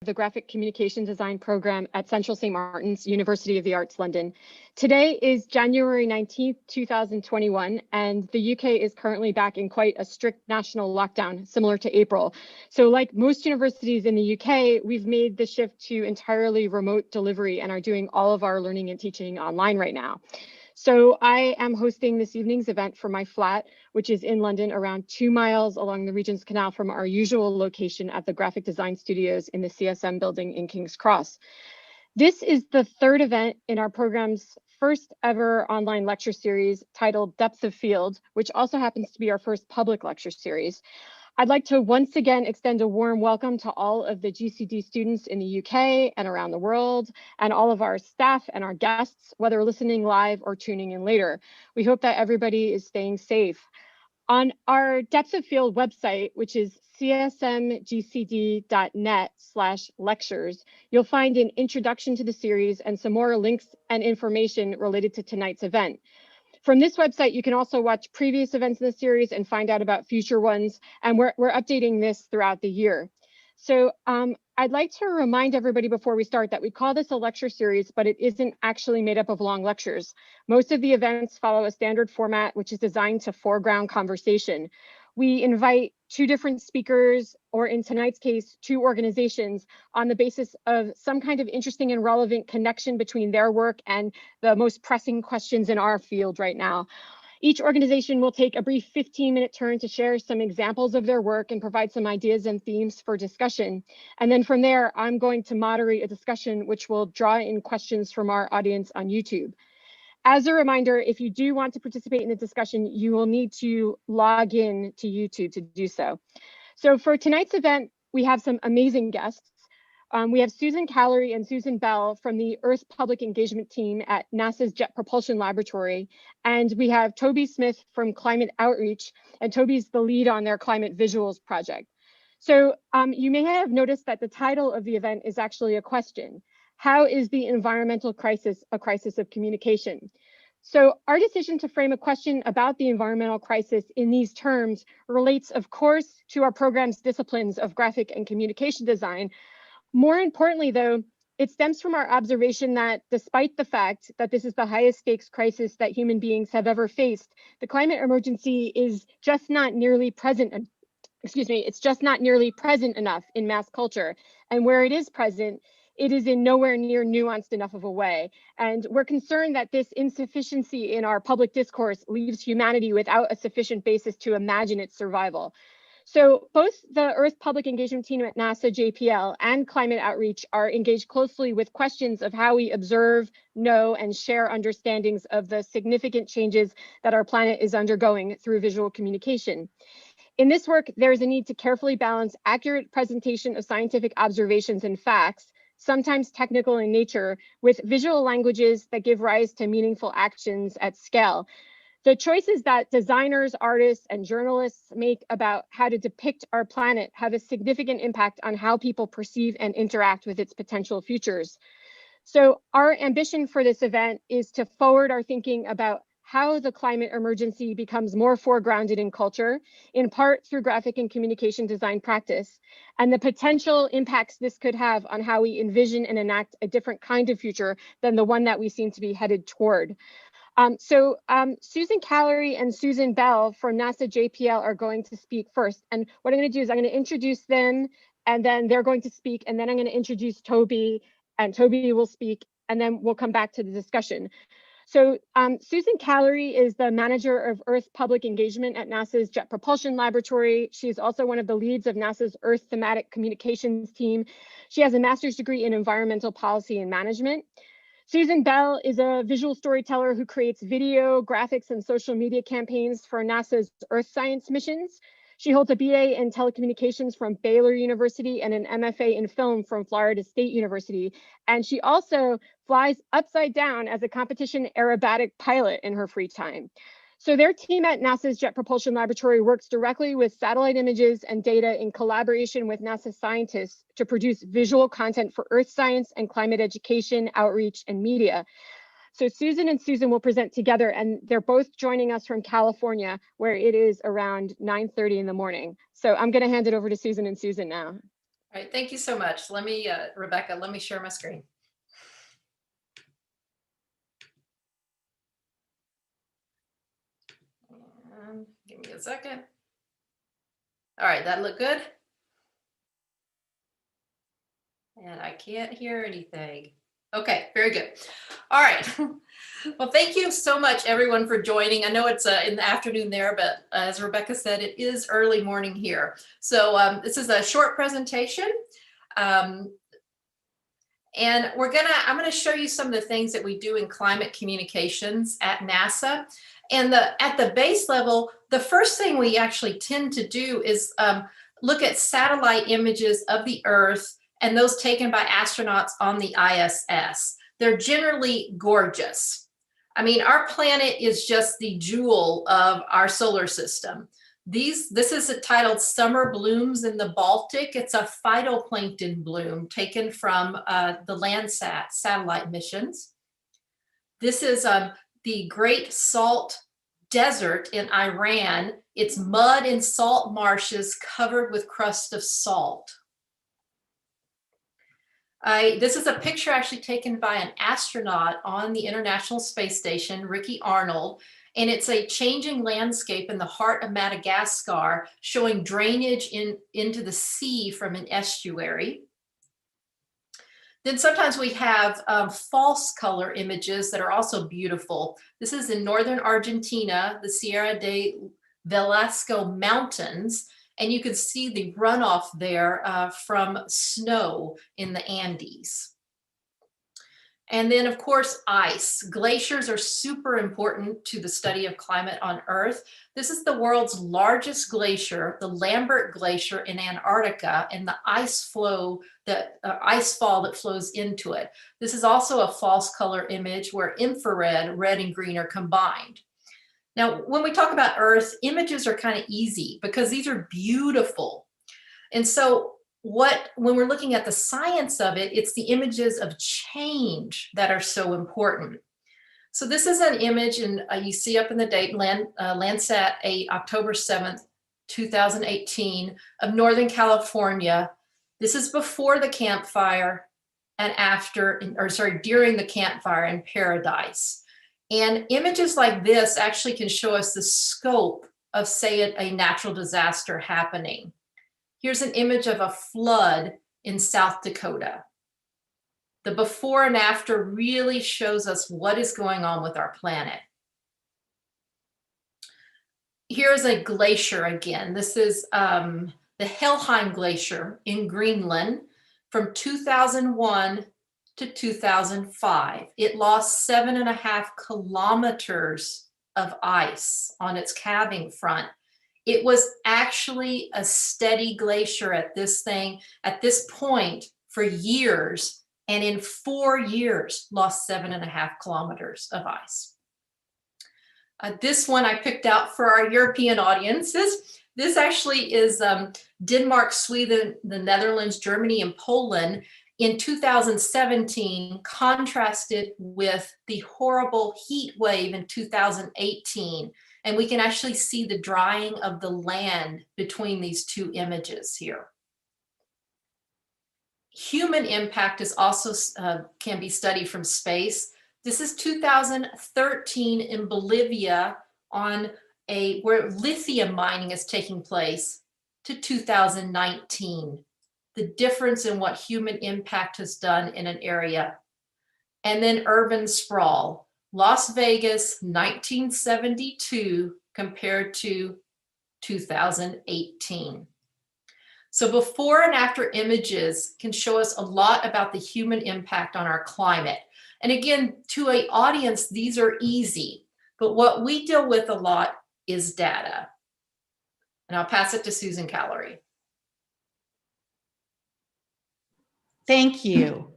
the Graphic Communication Design program at Central St. Martin's, University of the Arts, London. Today is January 19th, 2021, and the UK is currently back in quite a strict national lockdown, similar to April. So like most universities in the UK, we've made the shift to entirely remote delivery and are doing all of our learning and teaching online right now. So I am hosting this evening's event from my flat, which is in London, around 2 miles along the Regent's Canal from our usual location at the Graphic Design Studios in the CSM building in King's Cross. This is the third event in our program's first ever online lecture series titled Depth of Field, which also happens to be our first public lecture series. I'd like to once again extend a warm welcome to all of the GCD students in the UK and around the world, and all of our staff and our guests, whether listening live or tuning in later. We hope that everybody is staying safe. On our Depth of Field website, which is csmgcd.net/lectures, you'll find an introduction to the series and some more links and information related to tonight's event. From this website, you can also watch previous events in the series and find out about future ones, and we're updating this throughout the year. So I'd like to remind everybody before we start that we call this a lecture series, but it isn't actually made up of long lectures. Most of the events follow a standard format, which is designed to foreground conversation. We invite two different speakers, or in tonight's case, two organizations, on the basis of some kind of interesting and relevant connection between their work and the most pressing questions in our field right now. Each organization will take a brief 15-minute turn to share some examples of their work and provide some ideas and themes for discussion. And then from there, I'm going to moderate a discussion which will draw in questions from our audience on YouTube. As a reminder, if you do want to participate in the discussion, you will need to log in to YouTube to do so. So for tonight's event, we have some amazing guests. We have Susan Callery and Susan Bell from the Earth Public Engagement team at NASA's Jet Propulsion Laboratory. And we have Toby Smith from Climate Outreach, and Toby's the lead on their Climate Visuals project. So you may have noticed that the title of the event is actually a question. How is the environmental crisis a crisis of communication? So our decision to frame a question about the environmental crisis in these terms relates, of course, to our program's disciplines of graphic and communication design. More importantly, though, it stems from our observation that despite the fact that this is the highest stakes crisis that human beings have ever faced, the climate emergency is just not nearly present. It's just not nearly present enough in mass culture. And where it is present, it is in nowhere near nuanced enough of a way. And we're concerned that this insufficiency in our public discourse leaves humanity without a sufficient basis to imagine its survival. So both the Earth Public Engagement team at NASA JPL and Climate Outreach are engaged closely with questions of how we observe, know, and share understandings of the significant changes that our planet is undergoing through visual communication. In this work, there is a need to carefully balance accurate presentation of scientific observations and facts, sometimes technical in nature, with visual languages that give rise to meaningful actions at scale. The choices that designers, artists, and journalists make about how to depict our planet have a significant impact on how people perceive and interact with its potential futures. So our ambition for this event is to forward our thinking about how the climate emergency becomes more foregrounded in culture, in part through graphic and communication design practice, and the potential impacts this could have on how we envision and enact a different kind of future than the one that we seem to be headed toward. Susan Callery and Susan Bell from NASA JPL are going to speak first. And what I'm going to do is I'm going to introduce them, and then they're going to speak, and then I'm going to introduce Toby, and Toby will speak, and then we'll come back to the discussion. So Susan Callery is the manager of Earth Public Engagement at NASA's Jet Propulsion Laboratory. She's also one of the leads of NASA's Earth Thematic Communications team. She has a master's degree in environmental policy and management. Susan Bell is a visual storyteller who creates video, graphics, and social media campaigns for NASA's Earth science missions. She holds a BA in telecommunications from Baylor University and an MFA in film from Florida State University. And she also flies upside down as a competition aerobatic pilot in her free time. So their team at NASA's Jet Propulsion Laboratory works directly with satellite images and data in collaboration with NASA scientists to produce visual content for Earth science and climate education, outreach, and media. So Susan and Susan will present together, and they're both joining us from California, where it is around 9:30 in the morning. So I'm going to hand it over to Susan and Susan now. All right, thank you so much. Let me, Rebecca, let me share my screen. Give me a second. All right, that look good? And I can't hear anything. Okay, very good. All right. Well, thank you so much, everyone, for joining. I know it's in the afternoon there, but as Rebecca said, it is early morning here. So this is a short presentation. And I'm gonna show you some of the things that we do in climate communications at NASA. And at the base level, the first thing we actually tend to do is look at satellite images of the Earth and those taken by astronauts on the ISS. They're generally gorgeous. I mean, our planet is just the jewel of our solar system. This is titled Summer Blooms in the Baltic. It's a phytoplankton bloom taken from the Landsat satellite missions. This is the Great Salt Desert in Iran. It's mud and salt marshes covered with crust of salt. This is a picture actually taken by an astronaut on the International Space Station, Ricky Arnold, and it's a changing landscape in the heart of Madagascar, showing drainage into the sea from an estuary. Then sometimes we have false color images that are also beautiful. This is in northern Argentina, the Sierra de Velasco Mountains, and you can see the runoff there from snow in the Andes. And then, of course, ice. Glaciers are super important to the study of climate on Earth. This is the world's largest glacier, the Lambert Glacier in Antarctica, and the icefall that flows into it. This is also a false color image where infrared, red and green are combined. Now, when we talk about Earth, images are kind of easy because these are beautiful. And so when we're looking at the science of it, it's the images of change that are so important. So this is an image, and you see up in the date, Landsat October 7th, 2018, of Northern California. This is before the campfire and during the campfire in Paradise. And images like this actually can show us the scope of, say, a natural disaster happening. Here's an image of a flood in South Dakota. The before and after really shows us what is going on with our planet. Here's a glacier again. This is the Helheim Glacier in Greenland from 2001 to 2005. It lost 7.5 kilometers of ice on its calving front. It was actually a steady glacier at this point for years, and in 4 years lost 7.5 kilometers of ice. This one I picked out for our European audiences. This actually is Denmark, Sweden, the Netherlands, Germany, and Poland in 2017, contrasted with the horrible heat wave in 2018. And we can actually see the drying of the land between these two images here. Human impact is also can be studied from space. This is 2013 in Bolivia where lithium mining is taking place, to 2019. The difference in what human impact has done in an area. And then urban sprawl. Las Vegas, 1972 compared to 2018. So before and after images can show us a lot about the human impact on our climate. And again, to an audience, these are easy, but what we deal with a lot is data. And I'll pass it to Susan Callery. Thank you.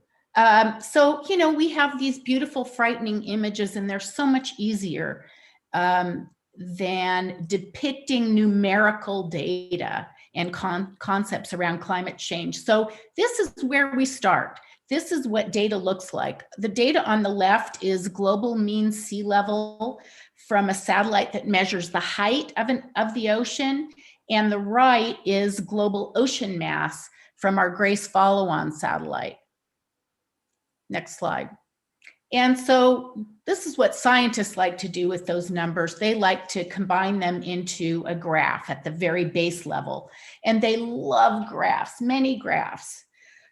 So, we have these beautiful, frightening images, and they're so much easier than depicting numerical data and concepts around climate change. So this is where we start. This is what data looks like. The data on the left is global mean sea level from a satellite that measures the height of the ocean, and the right is global ocean mass from our GRACE follow-on satellite. Next slide. And so this is what scientists like to do with those numbers. They like to combine them into a graph at the very base level. And they love graphs, many graphs.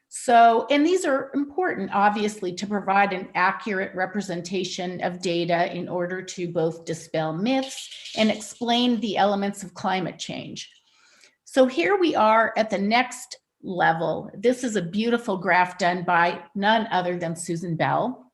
So, and these are important, obviously, to provide an accurate representation of data in order to both dispel myths and explain the elements of climate change. So here we are at the next level. This is a beautiful graph done by none other than Susan Bell.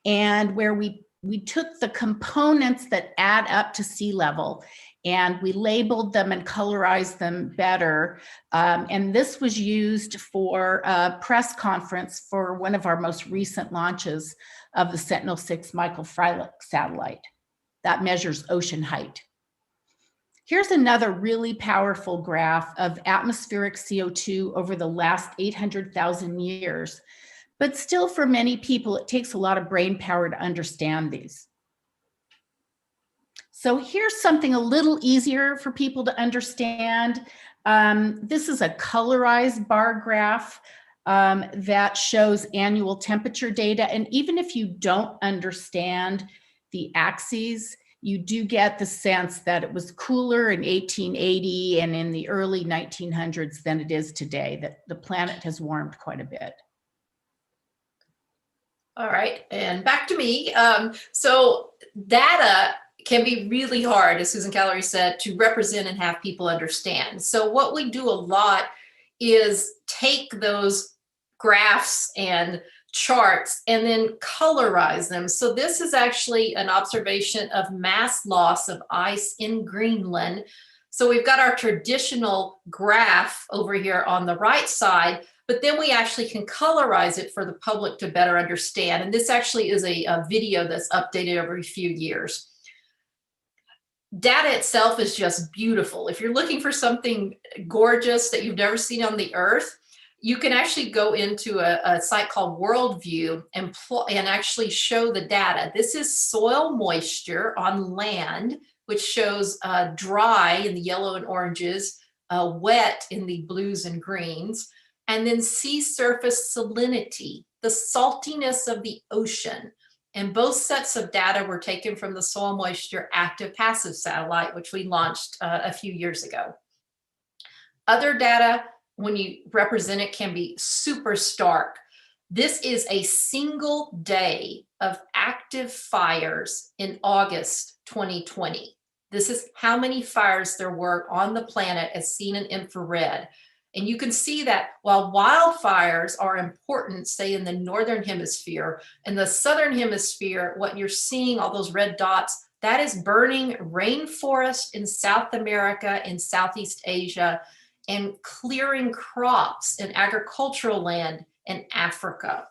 And where we took the components that add up to sea level and we labeled them and colorized them better. And this was used for a press conference for one of our most recent launches of the Sentinel-6 Michael Freilich satellite that measures ocean height. Here's another really powerful graph of atmospheric CO2 over the last 800,000 years. But still, for many people, it takes a lot of brain power to understand these. So here's something a little easier for people to understand. This is a colorized bar graph that shows annual temperature data. And even if you don't understand the axes, you do get the sense that it was cooler in 1880 and in the early 1900s than it is today, that the planet has warmed quite a bit. All right, and back to me. So data can be really hard, as Susan Callery said, to represent and have people understand. So what we do a lot is take those graphs and charts and then colorize them. So this is actually an observation of mass loss of ice in Greenland. So we've got our traditional graph over here on the right side, but then we actually can colorize it for the public to better understand. And this actually is a video that's updated every few years. Data itself is just beautiful. If you're looking for something gorgeous that you've never seen on the earth, you can actually go into a site called Worldview and actually show the data. This is soil moisture on land, which shows dry in the yellow and oranges, wet in the blues and greens, and then sea surface salinity, the saltiness of the ocean. And both sets of data were taken from the Soil Moisture Active Passive satellite, which we launched a few years ago. Other data, when you represent it, can be super stark. This is a single day of active fires in August 2020. This is how many fires there were on the planet as seen in infrared. And you can see that while wildfires are important, say in the Northern Hemisphere, in the Southern Hemisphere, what you're seeing, all those red dots, that is burning rainforest in South America and Southeast Asia, and clearing crops and agricultural land in Africa.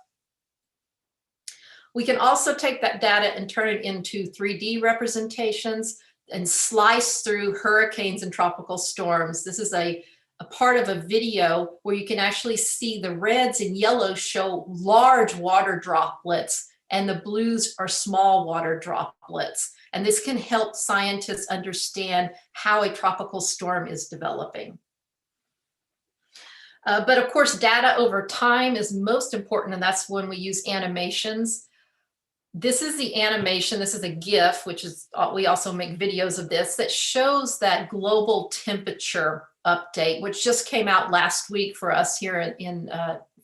We can also take that data and turn it into 3D representations and slice through hurricanes and tropical storms. This is a part of a video where you can actually see the reds and yellows show large water droplets and the blues are small water droplets. And this can help scientists understand how a tropical storm is developing. But of course, data over time is most important, and that's when we use animations. This is the animation. This is a GIF, which is, we also make videos of this, that shows that global temperature update, which just came out last week for us here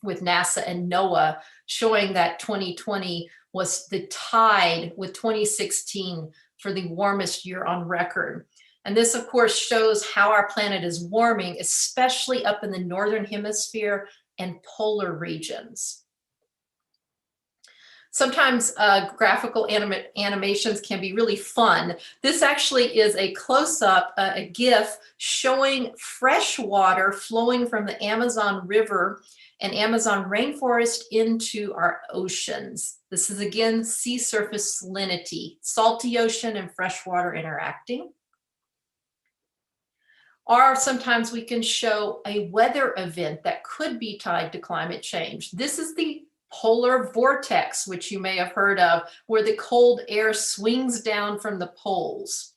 with NASA and NOAA, showing that 2020 was the tide with 2016 for the warmest year on record. And this, of course, shows how our planet is warming, especially up in the Northern Hemisphere and polar regions. Sometimes graphical animations can be really fun. This actually is a close-up, a GIF showing fresh water flowing from the Amazon River and Amazon rainforest into our oceans. This is, again, sea surface salinity, salty ocean and fresh water interacting. Or sometimes we can show a weather event that could be tied to climate change. This is the polar vortex, which you may have heard of, where the cold air swings down from the poles.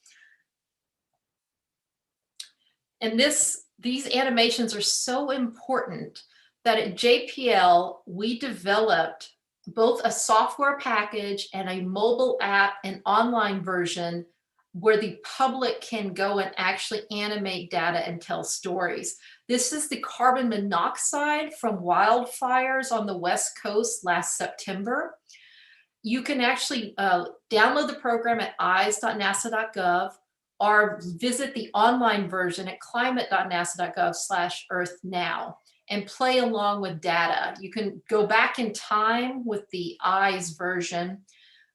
And this these animations are so important that at JPL, we developed both a software package and a mobile app and online version where the public can go and actually animate data and tell stories. This is the carbon monoxide from wildfires on the West Coast last September. You can actually download the program at eyes.nasa.gov or visit the online version at climate.nasa.gov/earthnow and play along with data. You can go back in time with the eyes version.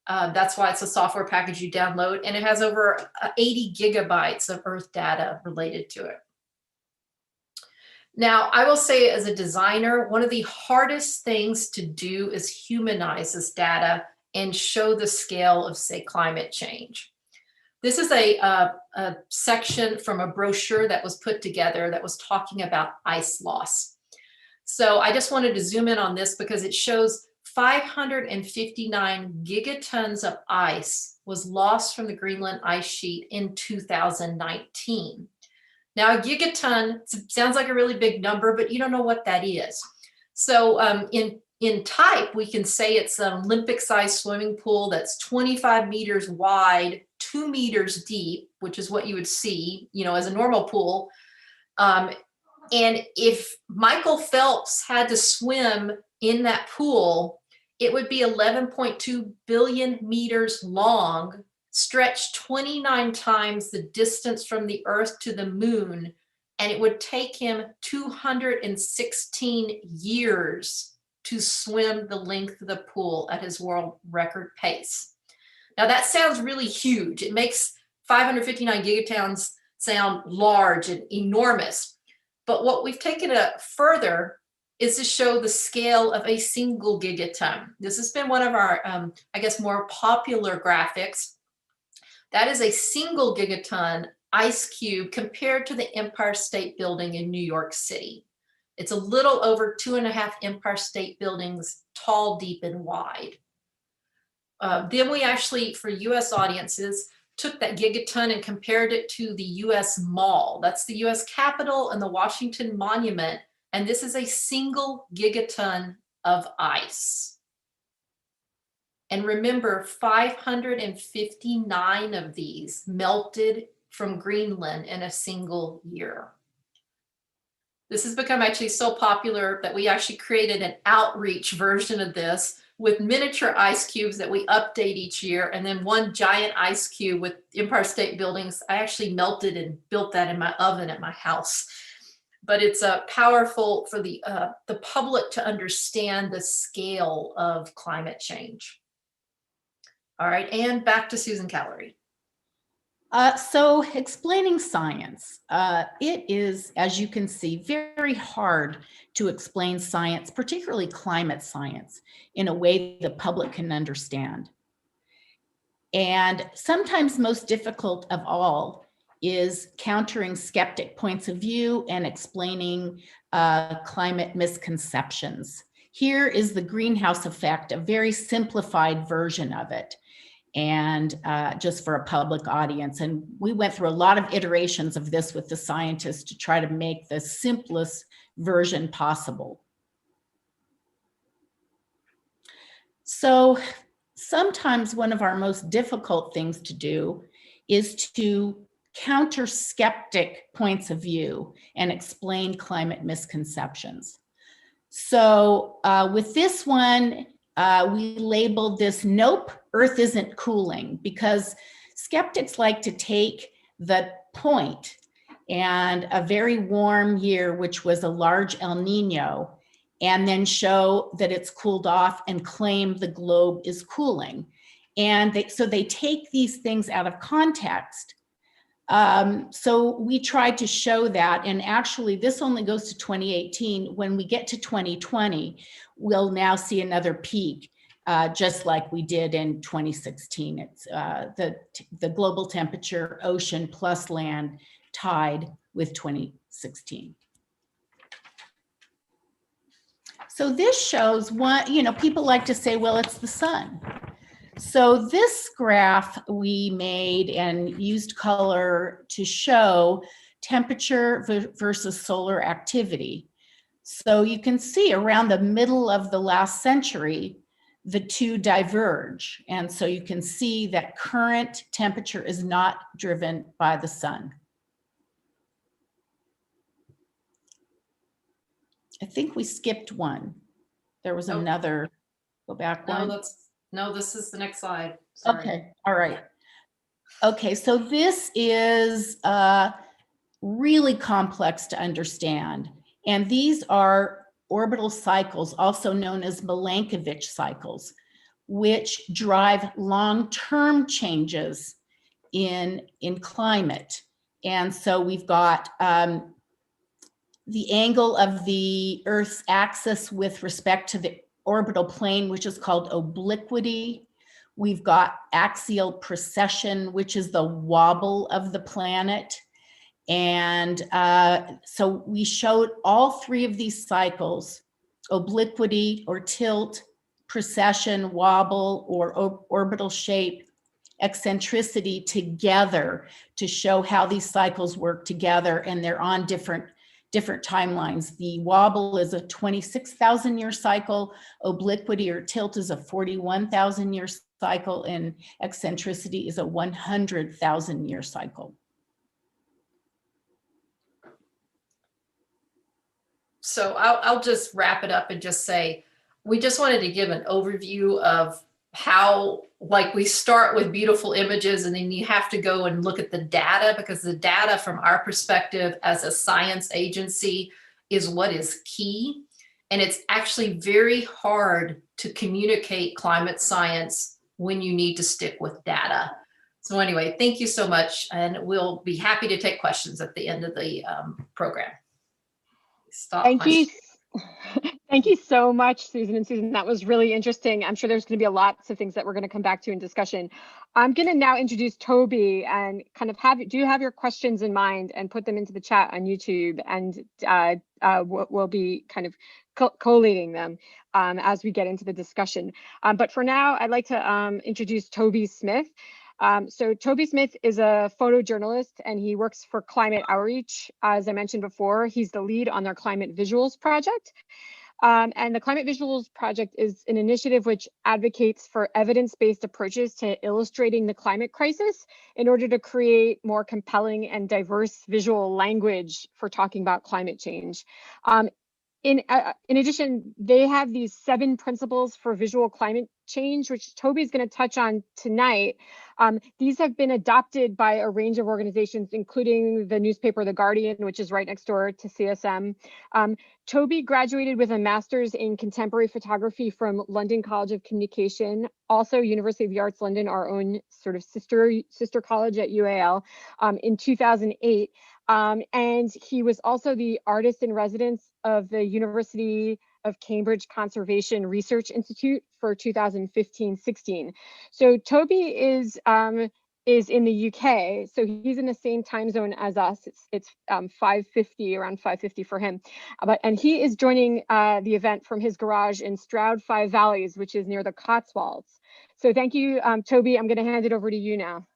That's why it's a software package you download, and it has over 80 gigabytes of Earth data related to it. Now, I will say as a designer, one of the hardest things to do is humanize this data and show the scale of, say, climate change. This is a section from a brochure that was put together that was talking about ice loss. So I just wanted to zoom in on this because it shows 559 gigatons of ice was lost from the Greenland ice sheet in 2019. Now, a gigaton sounds like a really big number, but you don't know what that is. So in type, we can say it's an Olympic-sized swimming pool that's 25 meters wide, 2 meters deep, which is what you would see, you know, as a normal pool. And if Michael Phelps had to swim in that pool, it would be 11.2 billion meters long, stretched 29 times the distance from the Earth to the moon, and it would take him 216 years to swim the length of the pool at his world record pace. Now that sounds really huge. It makes 559 gigatons sound large and enormous. But what we've taken it further is to show the scale of a single gigaton. This has been one of our, I guess, more popular graphics. That is a single gigaton ice cube compared to the Empire State Building in New York City. It's a little over 2.5 Empire State Buildings, tall, deep, and wide. Then we actually, for US audiences, took that gigaton and compared it to the US Mall. That's the US Capitol and the Washington Monument. And this is a single gigaton of ice. And remember, 559 of these melted from Greenland in a single year. This has become actually so popular that we actually created an outreach version of this with miniature ice cubes that we update each year, and then one giant ice cube with Empire State Buildings. I actually melted and built that in my oven at my house. But it's powerful for the public to understand the scale of climate change. All right, and back to Susan Callery. So explaining science, it is, as you can see, very hard to explain science, particularly climate science, in a way the public can understand. And sometimes most difficult of all is countering skeptic points of view and explaining climate misconceptions. Here is the greenhouse effect, a very simplified version of it, and just for a public audience. And we went through a lot of iterations of this with the scientists to try to make the simplest version possible. So sometimes one of our most difficult things to do is to counter skeptic points of view and explain climate misconceptions. So with this one, we labeled this, "Nope, Earth isn't cooling," because skeptics like to take the point and a very warm year, which was a large El Nino, and then show that it's cooled off and claim the globe is cooling. And so they take these things out of context. So we tried to show that, and actually this only goes to 2018. When we get to 2020, we'll now see another peak, just like we did in 2016. It's the global temperature, ocean plus land, tied with 2016. So this shows what, people like to say, well, it's the sun. So this graph we made and used color to show temperature versus solar activity. So you can see around the middle of the last century, the two diverge. And so you can see that current temperature is not driven by the sun. I think we skipped one. There was Nope. another, go back one. No, this is the next slide. Sorry. Okay, all right. Okay, so this is really complex to understand. And these are orbital cycles, also known as Milankovitch cycles, which drive long-term changes in climate. And so we've got the angle of the Earth's axis with respect to the orbital plane, which is called obliquity. We've got axial precession, which is the wobble of the planet. And so we showed all three of these cycles, obliquity or tilt, precession, wobble, or orbital shape, eccentricity together to show how these cycles work together, and they're on different timelines. The wobble is a 26,000 year cycle, obliquity or tilt is a 41,000 year cycle, and eccentricity is a 100,000 year cycle. So I'll just wrap it up and just say, we just wanted to give an overview of how, like, we start with beautiful images and then you have to go and look at the data, because the data from our perspective as a science agency is what is key. And it's actually very hard to communicate climate science when you need to stick with data. So anyway, thank you so much. And we'll be happy to take questions at the end of the program. Thank you. Thank you so much, Susan and Susan. That was really interesting. I'm sure there's going to be lots of things that we're going to come back to in discussion. I'm going to now introduce Toby and kind of do you have your questions in mind and put them into the chat on YouTube, and we'll be kind of collating them as we get into the discussion. But for now, I'd like to introduce Toby Smith. So Toby Smith is a photojournalist and he works for Climate Outreach. As I mentioned before, he's the lead on their Climate Visuals project. And the Climate Visuals project is an initiative which advocates for evidence-based approaches to illustrating the climate crisis in order to create more compelling and diverse visual language for talking about climate change. In addition, they have these 7 principles for visual climate change, which Toby's going to touch on tonight. These have been adopted by a range of organizations, including the newspaper The Guardian, which is right next door to CSM. Toby graduated with a master's in contemporary photography from London College of Communication, also University of the Arts London, our own sort of sister college at UAL, in 2008. And he was also the artist in residence of the University of Cambridge Conservation Research Institute for 2015-16. So Toby is in the UK, so he's in the same time zone as us. It's 5:50, around 5:50 for him. And he is joining the event from his garage in Stroud Five Valleys, which is near the Cotswolds. So thank you, Toby. I'm going to hand it over to you now.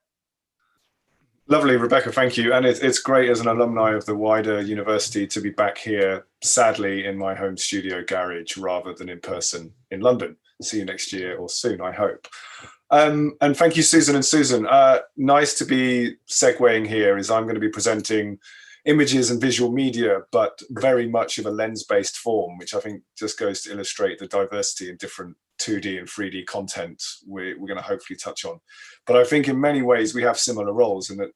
Lovely, Rebecca, thank you. And it's great as an alumni of the wider university to be back here, sadly, in my home studio garage rather than in person in London. See you next year or soon, I hope. And thank you, Susan and Susan. Nice to be segueing here, as I'm going to be presenting images and visual media, but very much of a lens-based form, which I think just goes to illustrate the diversity in different 2D and 3D content we're going to hopefully touch on. But I think in many ways we have similar roles in that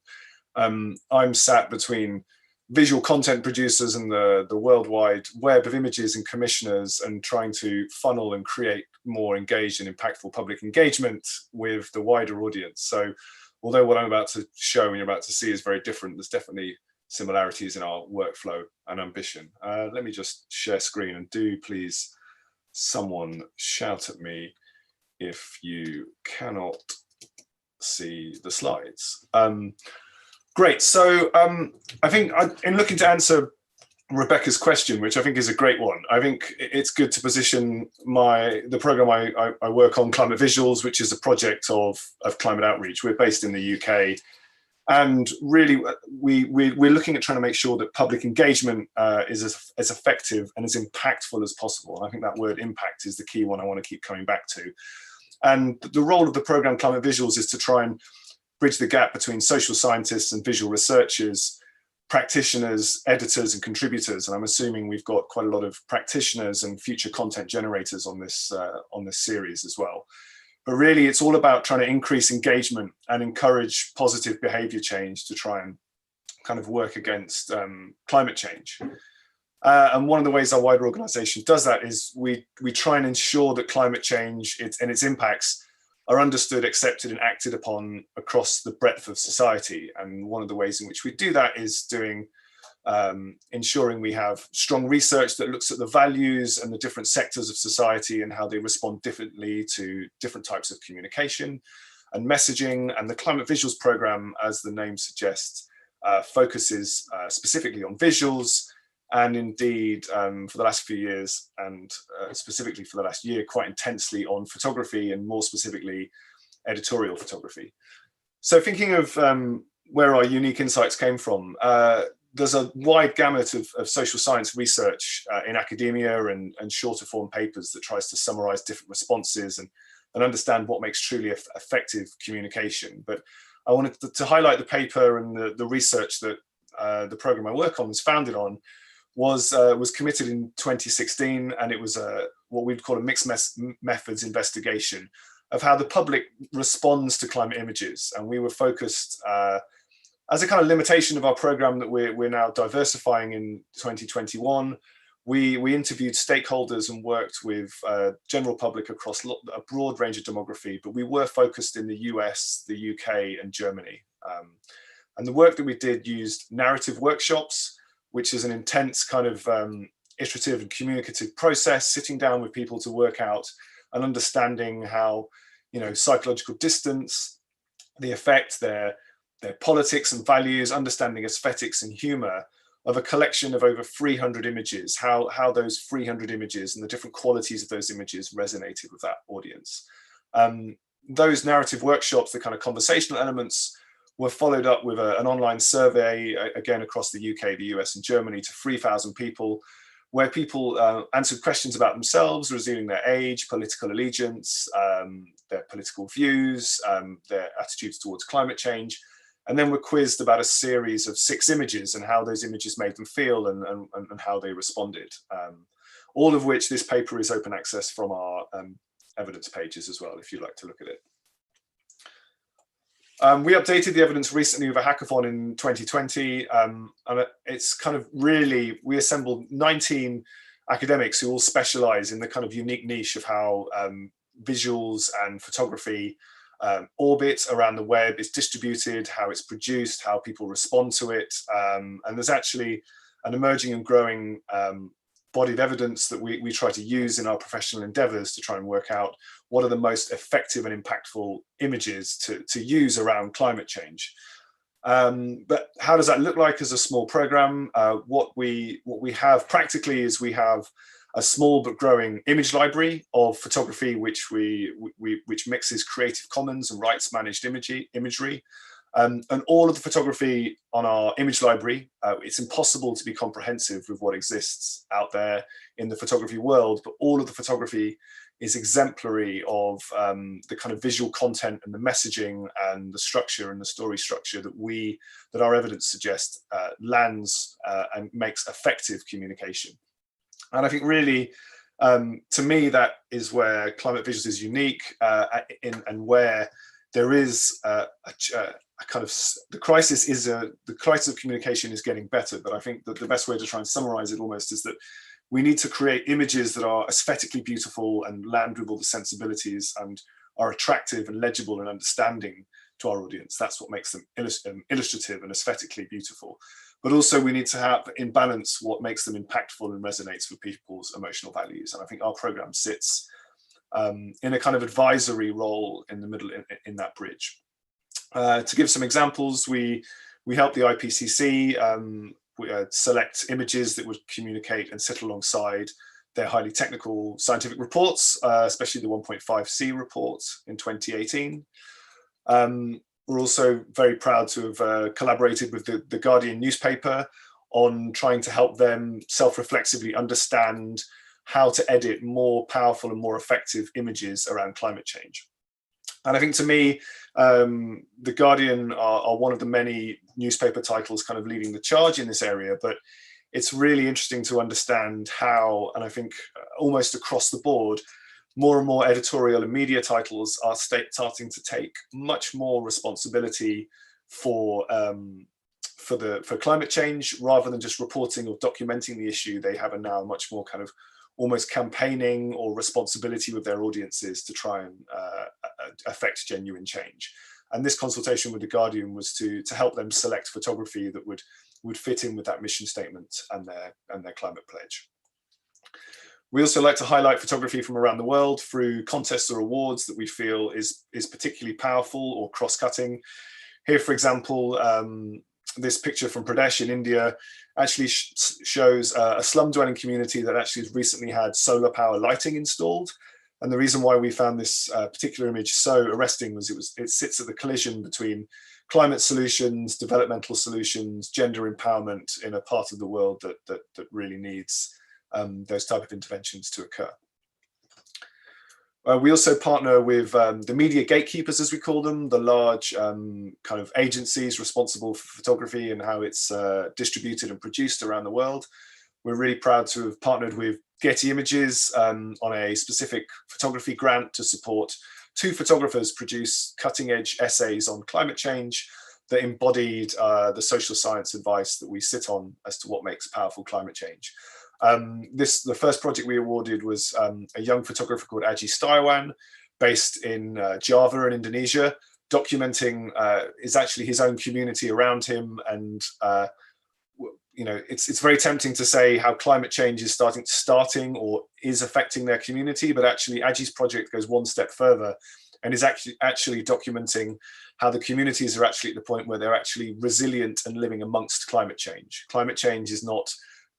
I'm sat between visual content producers and the worldwide web of images and commissioners, and trying to funnel and create more engaged and impactful public engagement with the wider audience. So although what I'm about to show and you're about to see is very different, there's definitely similarities in our workflow and ambition. Let me just share screen, and do please someone shout at me if you cannot see the slides. Great, so I think in looking to answer Rebecca's question, which I think is a great one, I think it's good to position the program I work on, Climate Visuals, which is a project of Climate Outreach. We're based in the UK, And really, we're looking at trying to make sure that public engagement is as effective and as impactful as possible. And I think that word impact is the key one I want to keep coming back to. And the role of the program Climate Visuals is to try and bridge the gap between social scientists and visual researchers, practitioners, editors, and contributors. And I'm assuming we've got quite a lot of practitioners and future content generators on this series as well. But really, it's all about trying to increase engagement and encourage positive behavior change to try and kind of work against climate change. And one of the ways our wider organization does that is we try and ensure that climate change and its impacts are understood, accepted, and acted upon across the breadth of society. And one of the ways in which we do that is ensuring we have strong research that looks at the values and the different sectors of society and how they respond differently to different types of communication and messaging. And the Climate Visuals program, as the name suggests, focuses specifically on visuals, and indeed for the last few years, and specifically for the last year, quite intensely on photography, and more specifically editorial photography. So thinking of where our unique insights came from, there's a wide gamut of social science research in academia and shorter form papers that tries to summarize different responses and understand what makes truly effective communication. But I wanted to highlight the paper and the research that the program I work on was founded on, was committed in 2016, and it was what we'd call a mixed methods investigation of how the public responds to climate images. And we were focused as a kind of limitation of our program that we're now diversifying in 2021. We interviewed stakeholders and worked with general public across a broad range of demography, but we were focused in the US, the UK, and Germany. And the work that we did used narrative workshops, which is an intense kind of iterative and communicative process, sitting down with people to work out and understanding how, psychological distance, the effect, their politics and values, understanding aesthetics and humor of a collection of over 300 images, how those 300 images and the different qualities of those images resonated with that audience. Those narrative workshops, the kind of conversational elements, were followed up with an online survey, again, across the UK, the US, and Germany, to 3,000 people, where people answered questions about themselves, revealing their age, political allegiance, their political views, their attitudes towards climate change, and then were quizzed about a series of 6 images and how those images made them feel and how they responded. All of which, this paper is open access from our evidence pages as well, if you'd like to look at it. We updated the evidence recently with a hackathon in 2020, and it's kind of really, we assembled 19 academics who all specialize in the kind of unique niche of how visuals and photography orbit around the web, is distributed, how it's produced, how people respond to it. And there's actually an emerging and growing body of evidence that we try to use in our professional endeavors to try and work out what are the most effective and impactful images to use around climate change. But how does that look like as a small program? What we have practically is we have a small but growing image library of photography, which mixes Creative Commons and rights managed imagery. And all of the photography on our image library, it's impossible to be comprehensive with what exists out there in the photography world, but all of the photography is exemplary of the kind of visual content and the messaging and the structure and the story structure that our evidence suggests lands and makes effective communication. And I think really, to me, that is where Climate Visuals is unique and where there is a kind of, the crisis of communication is getting better, but I think that the best way to try and summarize it almost is that we need to create images that are aesthetically beautiful and land with all the sensibilities and are attractive and legible and understanding to our audience. That's what makes them illustrative and aesthetically beautiful. But also we need to have in balance what makes them impactful and resonates with people's emotional values. And I think our program sits in a kind of advisory role in the middle, in that bridge. To give some examples, we help the IPCC select images that would communicate and sit alongside their highly technical scientific reports, especially the 1.5C report in 2018. We're also very proud to have collaborated with the Guardian newspaper on trying to help them self-reflexively understand how to edit more powerful and more effective images around climate change. And I think to me, the Guardian are one of the many newspaper titles kind of leading the charge in this area, but it's really interesting to understand how, and I think almost across the board, more and more editorial and media titles are starting to take much more responsibility for climate change, rather than just reporting or documenting the issue. They have now much more kind of almost campaigning or responsibility with their audiences to try and affect genuine change. And this consultation with the Guardian was to help them select photography that would fit in with that mission statement and their climate pledge. We also like to highlight photography from around the world through contests or awards that we feel is particularly powerful or cross-cutting. Here, for example, this picture from Pradesh in India actually shows a slum-dwelling community that actually has recently had solar power lighting installed. And the reason why we found this particular image so arresting was it sits at the collision between climate solutions, developmental solutions, gender empowerment in a part of the world that really needs those type of interventions to occur. We also partner with the media gatekeepers, as we call them, the large kind of agencies responsible for photography and how it's distributed and produced around the world. We're really proud to have partnered with Getty Images on a specific photography grant to support 2 photographers produce cutting-edge essays on climate change that embodied the social science advice that we sit on as to what makes powerful climate change. The first project we awarded was a young photographer called Aji Setiawan, based in Java in Indonesia, documenting is actually his own community around him. And you know, it's very tempting to say how climate change is starting or is affecting their community, but actually Aji's project goes one step further and is actually documenting how the communities are actually at the point where they're actually resilient and living amongst climate change. Climate change is not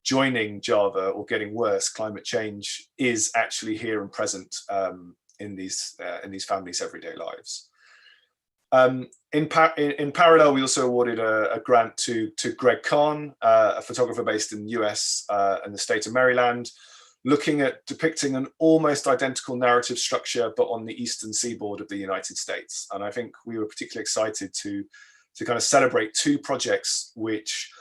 joining Java or getting worse. Climate change is actually here and present in these families' everyday lives. In parallel, we also awarded a grant to Greg Kahn, a photographer based in the US and the state of Maryland, looking at depicting an almost identical narrative structure, but on the eastern seaboard of the United States. And I think we were particularly excited to kind of celebrate 2 projects which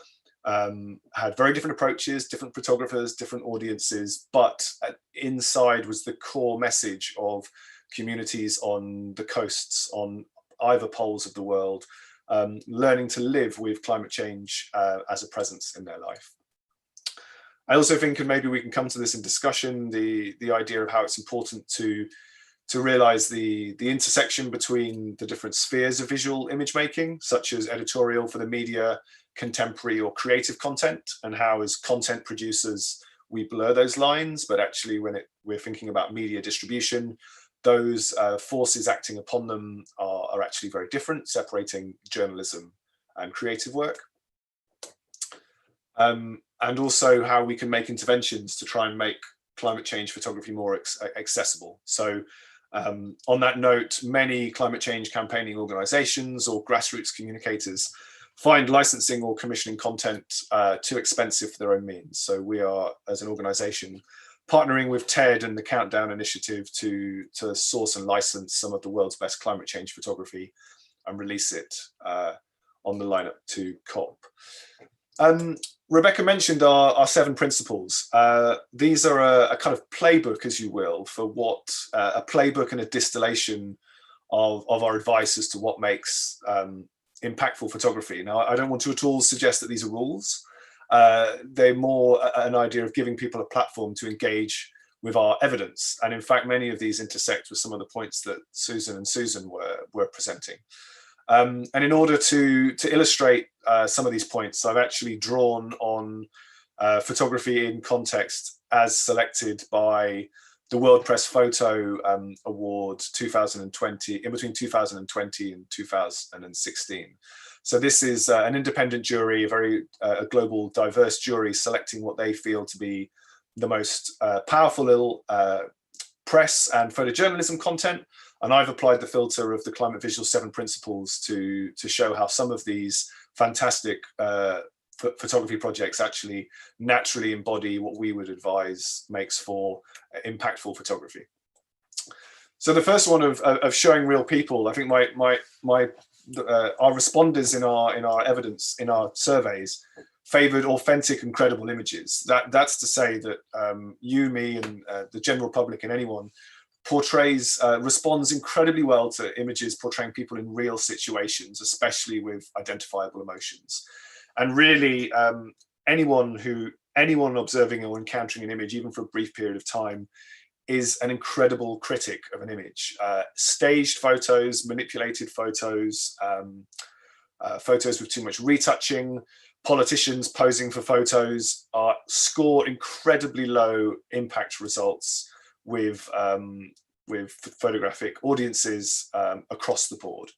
had very different approaches, different photographers, different audiences, but inside was the core message of communities on the coasts, on either poles of the world, learning to live with climate change as a presence in their life. I also think, and maybe we can come to this in discussion, the idea of how it's important to realize the intersection between the different spheres of visual image making, such as editorial for the media, contemporary or creative content, and how as content producers we blur those lines, but actually when we're thinking about media distribution, those forces acting upon them are actually very different, separating journalism and creative work. And also how we can make interventions to try and make climate change photography more accessible. So on that note, many climate change campaigning organizations or grassroots communicators find licensing or commissioning content too expensive for their own means. So we are, as an organization, partnering with TED and the Countdown Initiative to source and license some of the world's best climate change photography and release it on the lineup to COP. Rebecca mentioned our 7 principles. These are a kind of playbook, as you will, for what a playbook and a distillation of our advice as to what makes impactful photography. Now, I don't want to at all suggest that these are rules. They're more an idea of giving people a platform to engage with our evidence. And in fact, many of these intersect with some of the points that Susan were presenting. And in order to illustrate some of these points, I've actually drawn on photography in context as selected by the World Press Photo Award 2020, in between 2020 and 2016. So this is an independent jury, a very global, diverse jury, selecting what they feel to be the most powerful press and photojournalism content. And I've applied the filter of the Climate Visual 7 principles to show how some of these fantastic photography projects actually naturally embody what we would advise makes for impactful photography. So the first one of showing real people, I think our responders in our evidence, in our surveys, favored authentic and credible images. That's to say that you, me, and the general public and anyone responds incredibly well to images portraying people in real situations, especially with identifiable emotions. And really, anyone observing or encountering an image, even for a brief period of time, is an incredible critic of an image. Staged photos, manipulated photos, photos with too much retouching, politicians posing for photos score incredibly low impact results with photographic audiences across the board.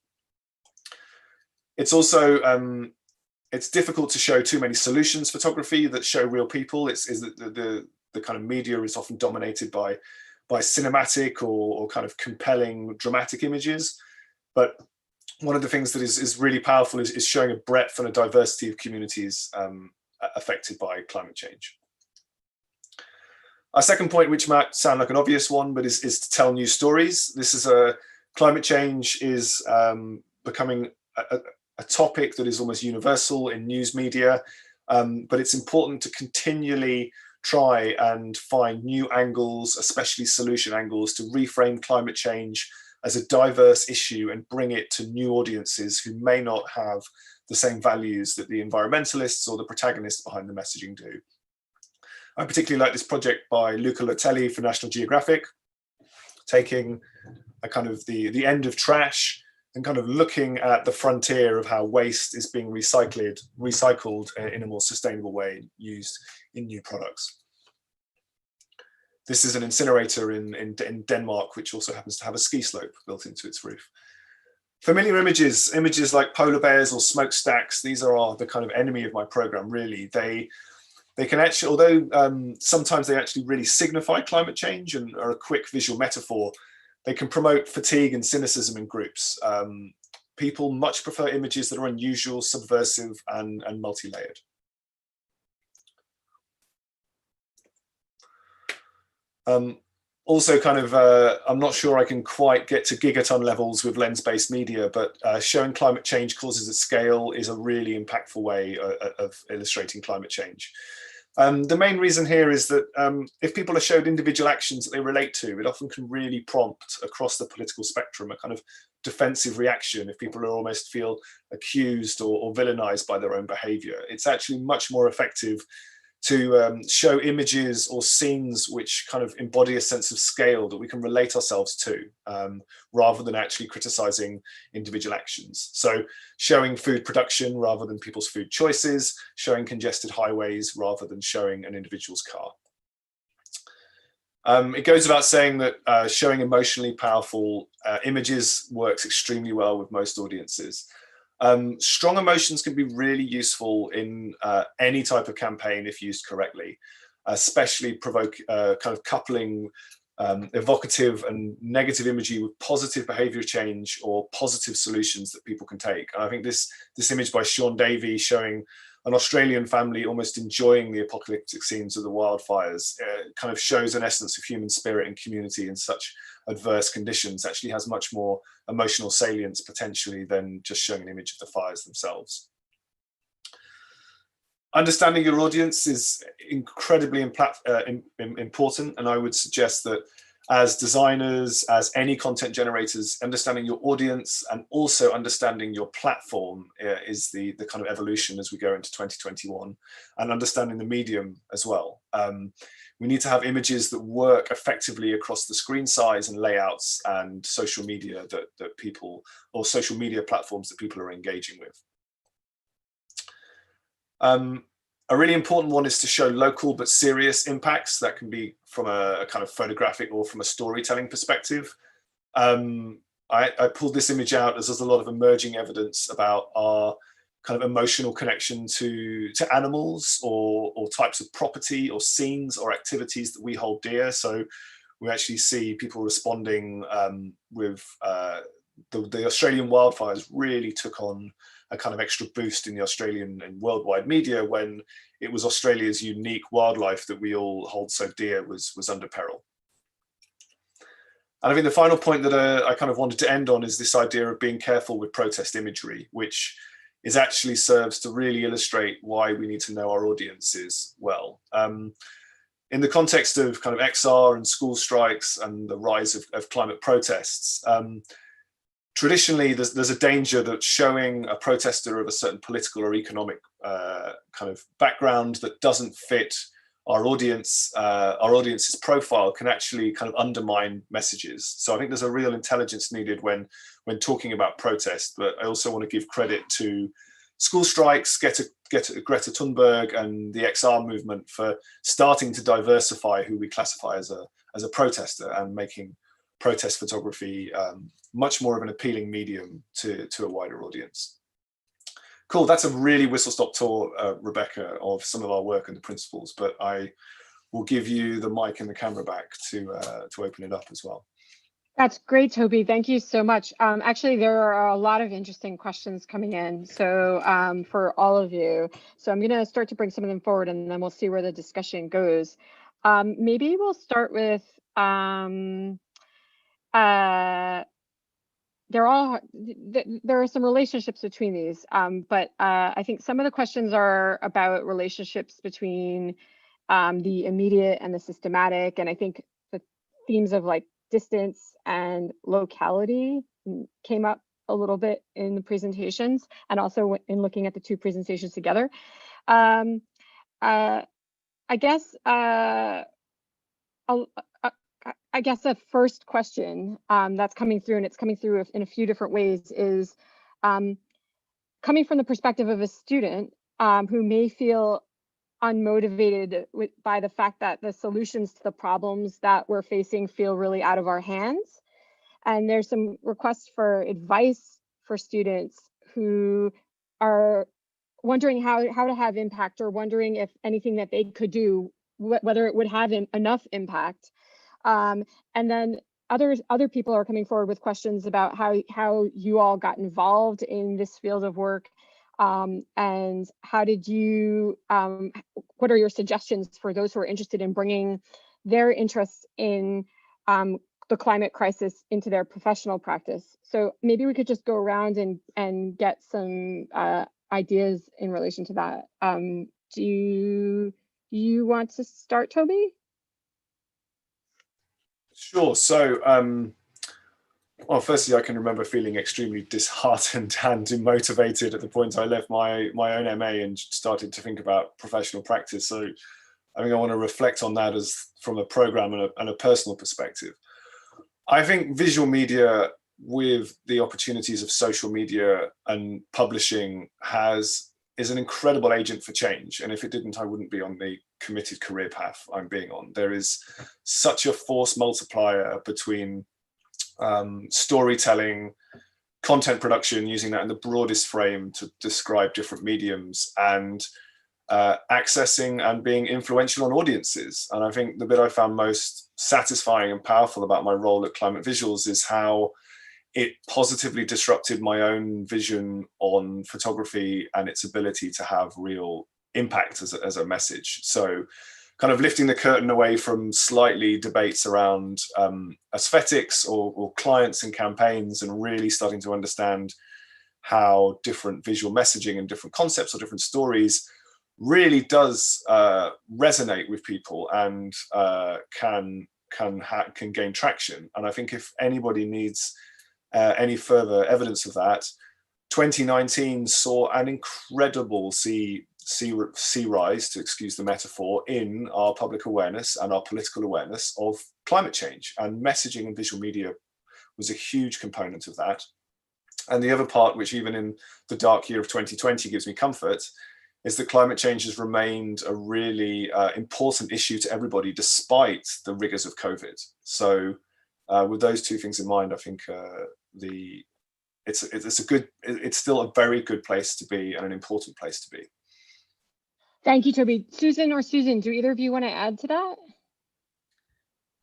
It's also it's difficult to show too many solutions photography that show real people. The kind of media is often dominated by cinematic or kind of compelling dramatic images, but one of the things that is really powerful is showing a breadth and a diversity of communities affected by climate change. Our second point, which might sound like an obvious one, but is to tell new stories. This is climate change is becoming a topic that is almost universal in news media, but it's important to continually try and find new angles, especially solution angles, to reframe climate change as a diverse issue and bring it to new audiences who may not have the same values that the environmentalists or the protagonists behind the messaging do. I particularly like this project by Luca Lotelli for National Geographic, taking a kind of the end of trash and kind of looking at the frontier of how waste is being recycled in a more sustainable way, used in new products. This is an incinerator in Denmark, which also happens to have a ski slope built into its roof. Familiar images like polar bears or smokestacks, these are the kind of enemy of my program, really. They can actually, although sometimes they actually really signify climate change and are a quick visual metaphor, they can promote fatigue and cynicism in groups. People much prefer images that are unusual, subversive, and multi-layered. Also kind of, I'm not sure I can quite get to gigaton levels with lens-based media, but showing climate change causes at scale is a really impactful way of illustrating climate change. The main reason here is that if people are showed individual actions that they relate to, it often can really prompt across the political spectrum a kind of defensive reaction if people almost feel accused or villainized by their own behavior. It's actually much more effective to show images or scenes which kind of embody a sense of scale that we can relate ourselves to, rather than actually criticizing individual actions. So showing food production rather than people's food choices, showing congested highways rather than showing an individual's car. It goes without saying that showing emotionally powerful images works extremely well with most audiences. Strong emotions can be really useful in any type of campaign if used correctly, especially kind of coupling evocative and negative imagery with positive behavior change or positive solutions that people can take. And I think this image by Sean Davey showing an Australian family almost enjoying the apocalyptic scenes of the wildfires kind of shows an essence of human spirit and community in such adverse conditions, actually has much more emotional salience potentially than just showing an image of the fires themselves. Understanding your audience is incredibly important, and I would suggest that as designers, as any content generators, understanding your audience and also understanding your platform is the kind of evolution as we go into 2021, and understanding the medium as well. We need to have images that work effectively across the screen size and layouts and social media that people, or social media platforms that people are engaging with. A really important one is to show local but serious impacts. That can be from a kind of photographic or from a storytelling perspective. I pulled this image out as there's a lot of emerging evidence about our kind of emotional connection to animals or types of property or scenes or activities that we hold dear. So we actually see people responding with the Australian wildfires really took on a kind of extra boost in the Australian and worldwide media when it was Australia's unique wildlife that we all hold so dear was under peril. And I think the final point that I kind of wanted to end on is this idea of being careful with protest imagery, which is actually serves to really illustrate why we need to know our audiences well. In the context of kind of XR and school strikes and the rise of climate protests, traditionally there's a danger that showing a protester of a certain political or economic kind of background that doesn't fit our audience's profile can actually kind of undermine messages. So I think there's a real intelligence needed when talking about protest, but I also want to give credit to school strikes, Greta Thunberg and the XR movement for starting to diversify who we classify as a protester and making protest photography much more of an appealing medium to a wider audience. Cool, that's a really whistle-stop tour, Rebecca, of some of our work and the principles, but I will give you the mic and the camera back to open it up as well. That's great, Toby. Thank you so much. Actually, there are a lot of interesting questions coming in, so for all of you. So I'm going to start to bring some of them forward, and then we'll see where the discussion goes. Maybe we'll start with there are some relationships between these, but I think some of the questions are about relationships between the immediate and the systematic, and I think the themes of like distance and locality came up a little bit in the presentations, and also in looking at the two presentations together. I guess a first question that's coming through, and it's coming through in a few different ways, is coming from the perspective of a student who may feel unmotivated by the fact that the solutions to the problems that we're facing feel really out of our hands. And there's some requests for advice for students who are wondering how to have impact, or wondering if anything that they could do, whether it would have enough impact. And then other people are coming forward with questions about how you all got involved in this field of work, and how did you, what are your suggestions for those who are interested in bringing their interests in the climate crisis into their professional practice? So maybe we could just go around and get some ideas in relation to that. Do you want to start, Toby? Sure. So, well, firstly, I can remember feeling extremely disheartened and demotivated at the point I left my own MA and started to think about professional practice. So I think I want to reflect on that as from a program and a personal perspective. I think visual media, with the opportunities of social media and publishing, is an incredible agent for change. And if it didn't, I wouldn't be on the committed career path I'm being on. There is such a force multiplier between storytelling, content production, using that in the broadest frame to describe different mediums, and accessing and being influential on audiences. And I think the bit I found most satisfying and powerful about my role at Climate Visuals is how it positively disrupted my own vision on photography and its ability to have real impact as a message. So kind of lifting the curtain away from slightly debates around aesthetics or clients and campaigns, and really starting to understand how different visual messaging and different concepts or different stories really does resonate with people and can gain traction. And I think if anybody needs any further evidence of that, 2019 saw an incredible sea rise, to excuse the metaphor, in our public awareness and our political awareness of climate change, and messaging and visual media was a huge component of that. And the other part, which even in the dark year of 2020 gives me comfort, is that climate change has remained a really important issue to everybody despite the rigors of COVID. So with those two things in mind, I think it's still a very good place to be and an important place to be. Thank you, Toby. Susan, do either of you want to add to that?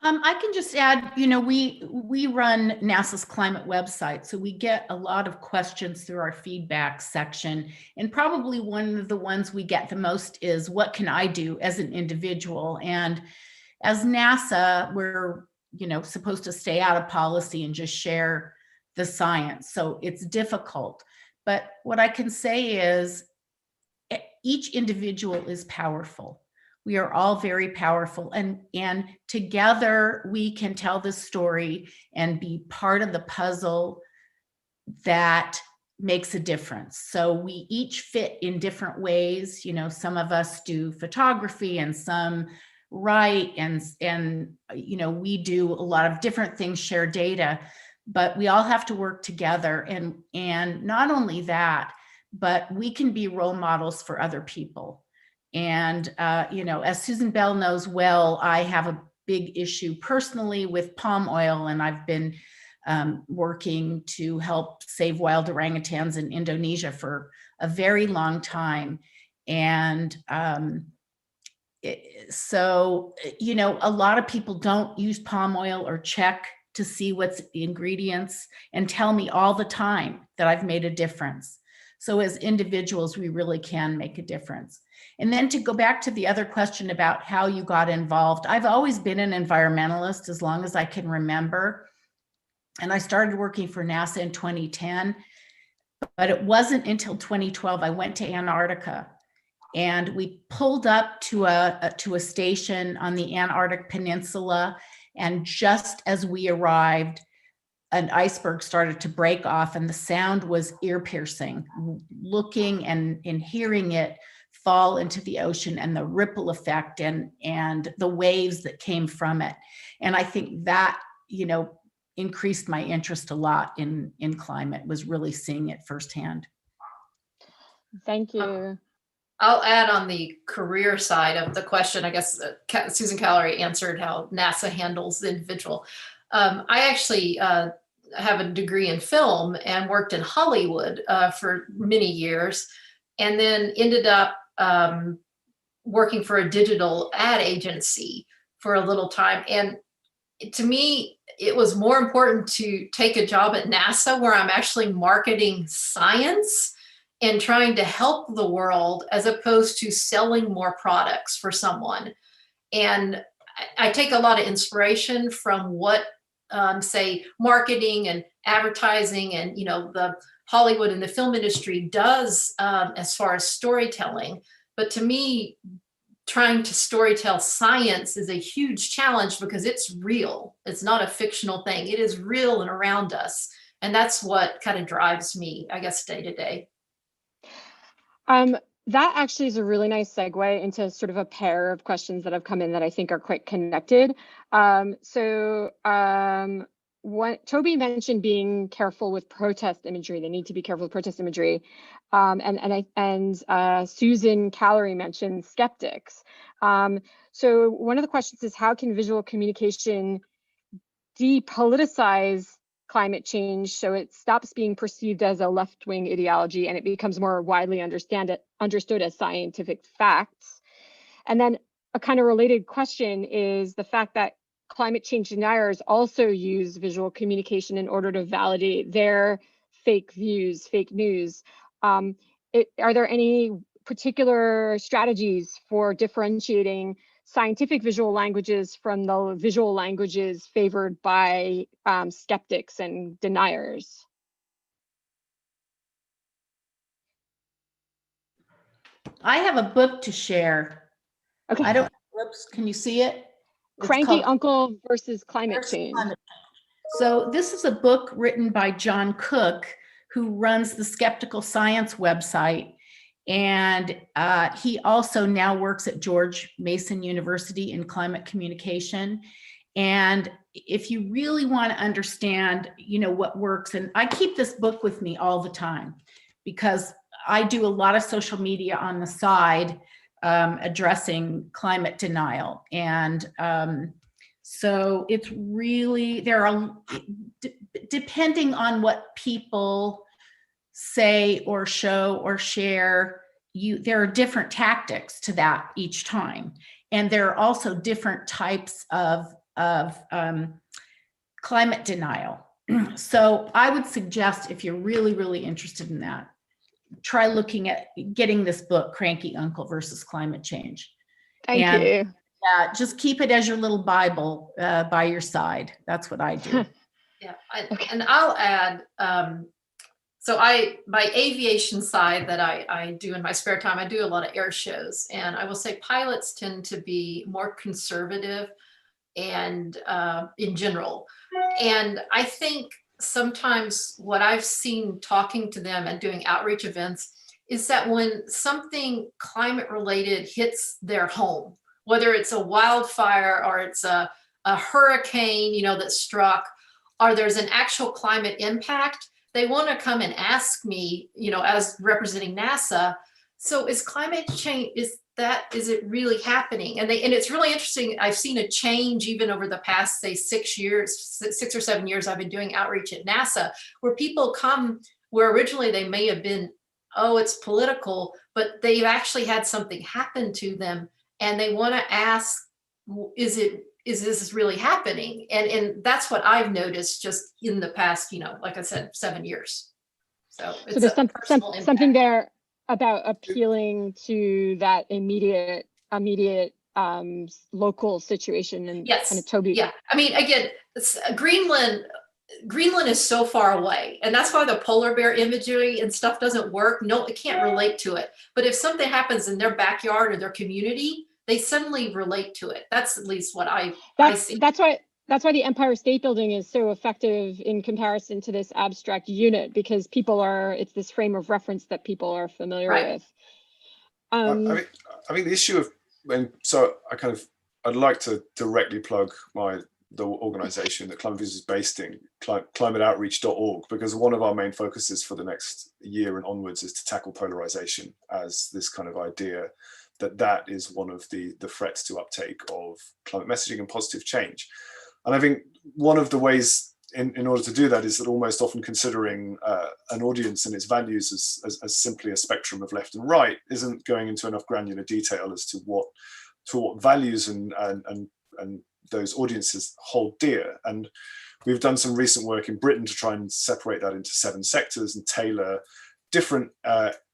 I can just add, we run NASA's climate website, so we get a lot of questions through our feedback section. And probably one of the ones we get the most is, what can I do as an individual? And as NASA, we're, supposed to stay out of policy and just share the science. So it's difficult. But what I can say is each individual is powerful. We are all very powerful, and together we can tell this story and be part of the puzzle that makes a difference. So we each fit in different ways. Some of us do photography and some write, and we do a lot of different things, share data, but we all have to work together. And not only that, but we can be role models for other people. And, as Susan Bell knows well, I have a big issue personally with palm oil, and I've been working to help save wild orangutans in Indonesia for a very long time. And so, a lot of people don't use palm oil or check to see what's the ingredients and tell me all the time that I've made a difference. So as individuals, we really can make a difference. And then to go back to the other question about how you got involved, I've always been an environmentalist as long as I can remember. And I started working for NASA in 2010, but it wasn't until 2012 I went to Antarctica, and we pulled up to a station on the Antarctic Peninsula. And just as we arrived, an iceberg started to break off, and the sound was ear-piercing, looking and hearing it fall into the ocean, and the ripple effect and the waves that came from it. And I think that, increased my interest a lot in climate, was really seeing it firsthand. Thank you. I'll add on the career side of the question. I guess Susan Callery answered how NASA handles the individual. I actually have a degree in film and worked in Hollywood for many years, and then ended up working for a digital ad agency for a little time. And to me, it was more important to take a job at NASA where I'm actually marketing science and trying to help the world, as opposed to selling more products for someone. And I take a lot of inspiration from what say marketing and advertising and the Hollywood and the film industry does as far as storytelling. But to me, trying to storytell science is a huge challenge, because it's real. It's not a fictional thing. It is real and around us. And that's what kind of drives me, I guess, day to day. That actually is a really nice segue into sort of a pair of questions that have come in that I think are quite connected. What Toby mentioned, being careful with protest imagery, the need to be careful with protest imagery. And Susan Callery mentioned skeptics. So one of the questions is, how can visual communication depoliticize climate change so it stops being perceived as a left-wing ideology and it becomes more widely understood as scientific facts? And then a kind of related question is the fact that climate change deniers also use visual communication in order to validate their fake views, fake news. Are there any particular strategies for differentiating scientific visual languages from the visual languages favored by skeptics and deniers? I have a book to share. Okay. I don't, whoops, can you see it? It's Cranky called Uncle versus Climate Change. So this is a book written by John Cook, who runs the Skeptical Science website. And he also now works at George Mason University in climate communication. And if you really want to understand, what works, and I keep this book with me all the time because I do a lot of social media on the side addressing climate denial. And so it's really, there are, depending on what people say or show or share, there are different tactics to that each time. And there are also different types of of climate denial. So I would suggest, if you're really, really interested in that, try looking at getting this book, Cranky Uncle versus Climate Change. Thank you. Yeah, just keep it as your little Bible by your side. That's what I do. Yeah, and I'll add, so my aviation side that I do in my spare time, I do a lot of air shows, and I will say pilots tend to be more conservative and in general. And I think sometimes what I've seen talking to them and doing outreach events is that when something climate related hits their home, whether it's a wildfire or it's a hurricane, you know, that struck, or there's an actual climate impact, they want to come and ask me, you know, as representing NASA, so is climate change, is it really happening? And it's really interesting. I've seen a change even over the past, say, 6 or 7 years I've been doing outreach at NASA, where people come where originally they may have been, oh, it's political, but they've actually had something happen to them and they want to ask, is this really happening? And that's what I've noticed just in the past, you know, like I said, 7 years. So there's something there about appealing to that immediate local situation. And yes, kind of Toby. Yeah, I mean, again, Greenland is so far away, and that's why the polar bear imagery and stuff doesn't work. No, it can't relate to it. But if something happens in their backyard or their community, they suddenly relate to it. That's at least what I see. That's why the Empire State Building is so effective in comparison to this abstract unit, because it's this frame of reference that people are familiar with. I mean, the issue of, so I'd like to directly plug the organization that Climate Views is based in, climateoutreach.org, because one of our main focuses for the next year and onwards is to tackle polarization as this kind of idea that is one of the threats to uptake of climate messaging and positive change. And I think one of the ways in order to do that is that almost often considering an audience and its values as simply a spectrum of left and right isn't going into enough granular detail as to what values and those audiences hold dear. And we've done some recent work in Britain to try and separate that into 7 sectors and tailor different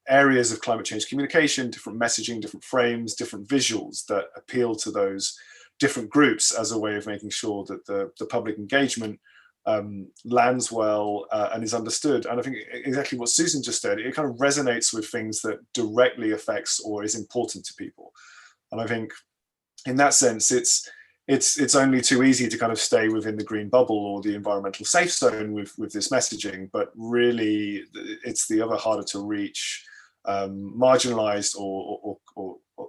areas of climate change communication, different messaging, different frames, different visuals that appeal to those different groups as a way of making sure that the public engagement lands well and is understood. And I think exactly what Susan just said, it kind of resonates with things that directly affects or is important to people. And I think in that sense, it's only too easy to kind of stay within the green bubble or the environmental safe zone with this messaging, but really it's the other harder to reach marginalized or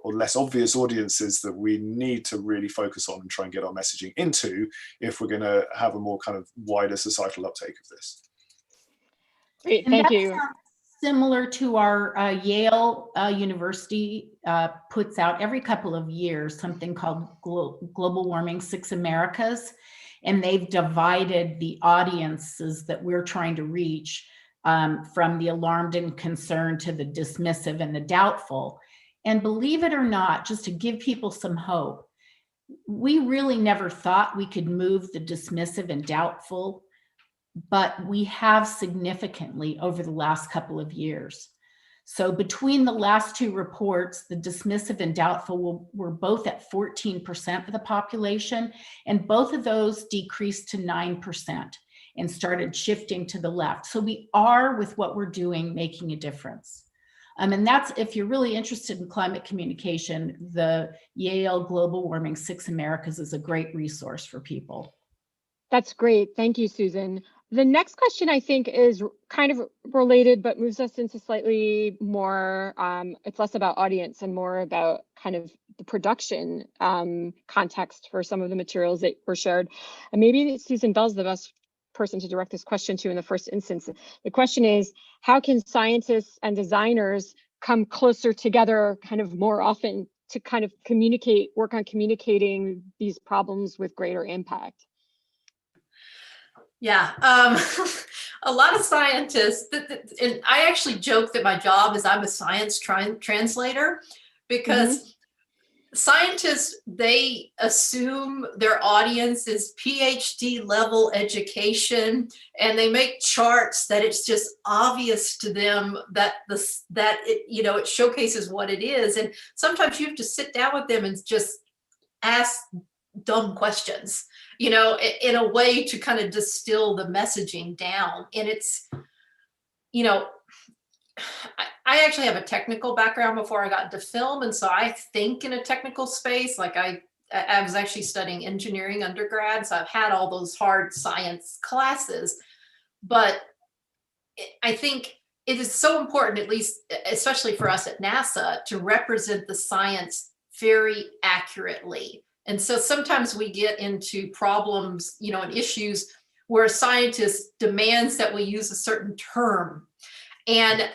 less obvious audiences that we need to really focus on and try and get our messaging into if we're going to have a more kind of wider societal uptake of this. Great, thank you. Similar to our Yale University puts out every couple of years something called Global Warming 6 Americas, and they've divided the audiences that we're trying to reach from the alarmed and concerned to the dismissive and the doubtful. And believe it or not, just to give people some hope, we really never thought we could move the dismissive and doubtful, but we have significantly over the last couple of years. So between the last 2 reports, the dismissive and doubtful were both at 14% of the population, and both of those decreased to 9% and started shifting to the left. So we are, with what we're doing, making a difference. And that's, if you're really interested in climate communication, the Yale Global Warming 6 Americas is a great resource for people. That's great. Thank you, Susan. The next question, I think, is kind of related, but moves us into slightly more, it's less about audience and more about kind of the production context for some of the materials that were shared. And maybe Susan Bell's the best person to direct this question to in the first instance. The question is, how can scientists and designers come closer together kind of more often to kind of work on communicating these problems with greater impact? Yeah, a lot of scientists, and I actually joke that my job is I'm a science translator, because scientists, they assume their audience is PhD level education, and they make charts that it's just obvious to them that it showcases what it is. And sometimes you have to sit down with them and just ask dumb questions, in a way to kind of distill the messaging down. And it's, I actually have a technical background before I got into film. And so I think in a technical space. Like I was actually studying engineering undergrad. So I've had all those hard science classes. But I think it is so important, at least, especially for us at NASA, to represent the science very accurately. And so sometimes we get into problems, and issues where a scientist demands that we use a certain term. And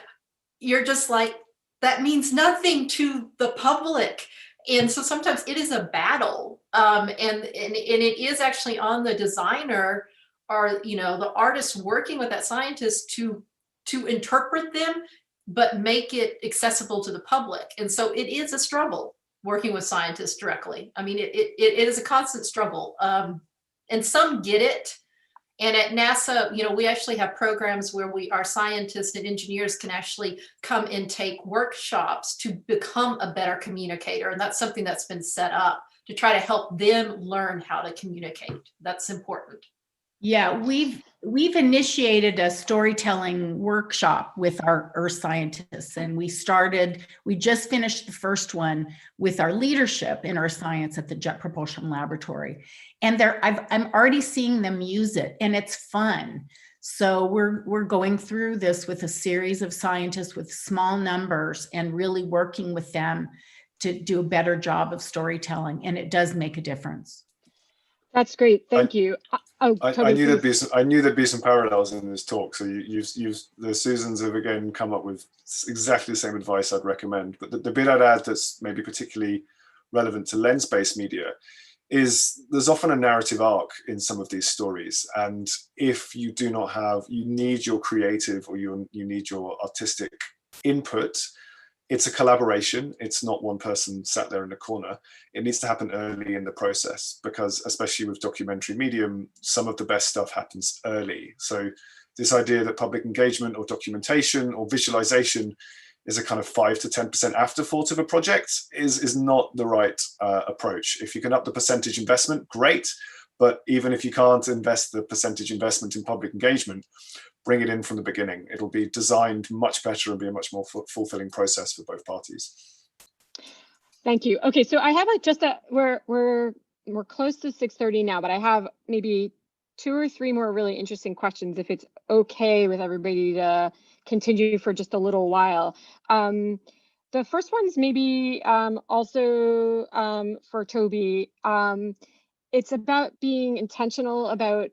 you're just like, that means nothing to the public. And so sometimes it is a battle. And it is actually on the designer or, the artist working with that scientist to interpret them, but make it accessible to the public. And so it is a struggle working with scientists directly. I mean, it is a constant struggle. And some get it. And at NASA, we actually have programs where our scientists and engineers can actually come and take workshops to become a better communicator. And that's something that's been set up to try to help them learn how to communicate. That's important. Yeah, we've initiated a storytelling workshop with our earth scientists, and we just finished the first one with our leadership in earth science at the Jet Propulsion Laboratory. And I'm already seeing them use it, and it's fun. So we're going through this with a series of scientists with small numbers and really working with them to do a better job of storytelling, and it does make a difference. That's great. Thank you. Toby, I knew there'd be some parallels in this talk. So the Susans have again come up with exactly the same advice I'd recommend. But the bit I'd add that's maybe particularly relevant to lens-based media is there's often a narrative arc in some of these stories. And if you do not have, you need your creative or you need your artistic input. It's a collaboration. It's not one person sat there in the corner. It needs to happen early in the process because, especially with documentary medium, some of the best stuff happens early. So this idea that public engagement or documentation or visualization is a kind of 5 to 10% afterthought of a project is not the right approach. If you can up the percentage investment, great. But even if you can't invest the percentage investment in public engagement, bring it in from the beginning. It'll be designed much better and be a much more fulfilling process for both parties. Thank you. Okay, so I have we're close to 6:30 now, but I have maybe 2 or 3 more really interesting questions if it's okay with everybody to continue for just a little while. The first one's maybe also for Toby. It's about being intentional about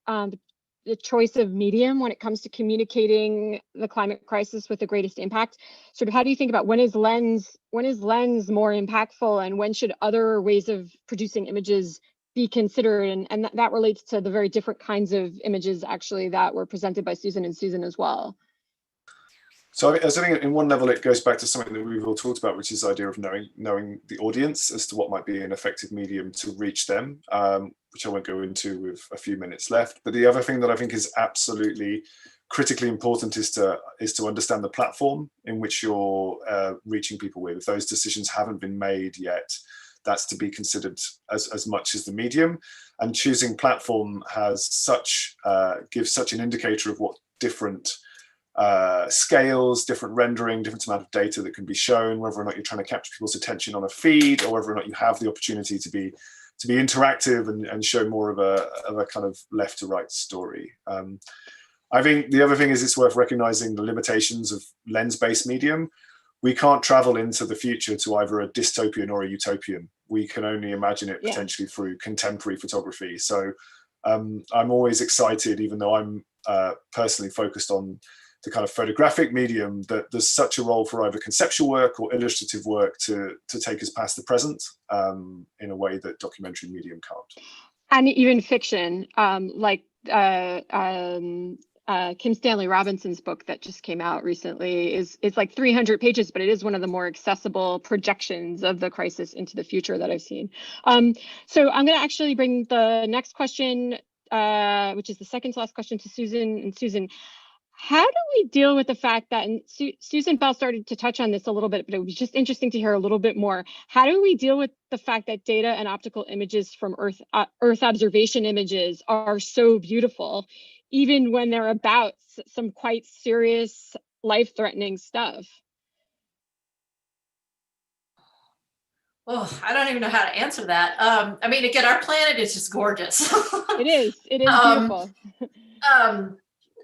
the choice of medium when it comes to communicating the climate crisis with the greatest impact. Sort of how do you think about when is lens more impactful and when should other ways of producing images be considered? And that relates to the very different kinds of images actually that were presented by Susan and Susan as well. So I think in one level, it goes back to something that we've all talked about, which is the idea of knowing the audience as to what might be an effective medium to reach them, which I won't go into with a few minutes left. But the other thing that I think is absolutely critically important is to understand the platform in which you're reaching people with. If those decisions haven't been made yet, that's to be considered as much as the medium. And choosing platform has gives such an indicator of what different scales, different rendering, different amount of data that can be shown, whether or not you're trying to capture people's attention on a feed, or whether or not you have the opportunity to be interactive and show more of a kind of left to right story. I think the other thing is it's worth recognizing the limitations of lens-based medium. We can't travel into the future to either a dystopian or a utopian. We can only imagine it potentially through contemporary photography. So I'm always excited, even though I'm personally focused on the kind of photographic medium, that there's such a role for either conceptual work or illustrative work to take us past the present in a way that documentary medium can't. And even fiction, like Kim Stanley Robinson's book that just came out recently it's like 300 pages, but it is one of the more accessible projections of the crisis into the future that I've seen. So I'm going to actually bring the next question, which is the second to last question, to Susan. And Susan, how do we deal with the fact that, and Susan Bell started to touch on this a little bit, but it would be just interesting to hear a little bit more. How do we deal with the fact that data and optical images from Earth observation images are so beautiful, even when they're about some quite serious, life-threatening stuff? Oh, I don't even know how to answer that. I mean, again, our planet is just gorgeous. It is beautiful.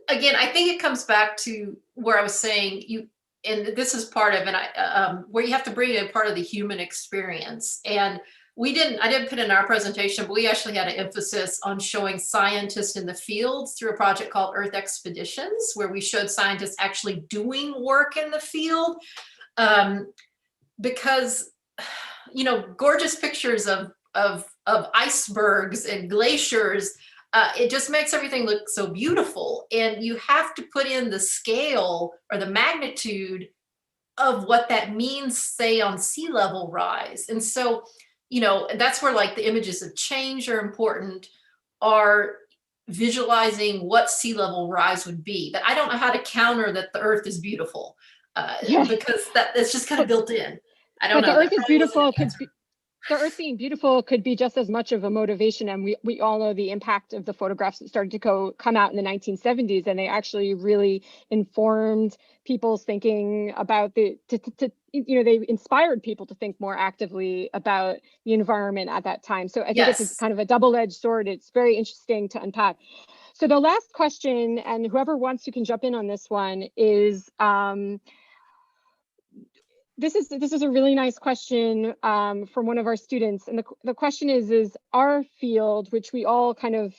Again, I think it comes back to where I was saying and this is part of it, where you have to bring in part of the human experience. And I didn't put in our presentation, but we actually had an emphasis on showing scientists in the field through a project called Earth Expeditions, where we showed scientists actually doing work in the field. Because, gorgeous pictures of icebergs and glaciers, it just makes everything look so beautiful. And you have to put in the scale or the magnitude of what that means, say, on sea level rise. And so, that's where like the images of change are important, are visualizing what sea level rise would be. But I don't know how to counter that the Earth is beautiful, because it's just kind of built in. I don't know. The Earth is beautiful. The Earth being beautiful could be just as much of a motivation, and we all know the impact of the photographs that started to come out in the 1970s, and they actually really informed people's thinking about they inspired people to think more actively about the environment at that time. So I think it's kind of a double-edged sword. It's very interesting to unpack. So the last question, and whoever wants you can jump in on this one, is this is a really nice question from one of our students, and the question is our field, which we all kind of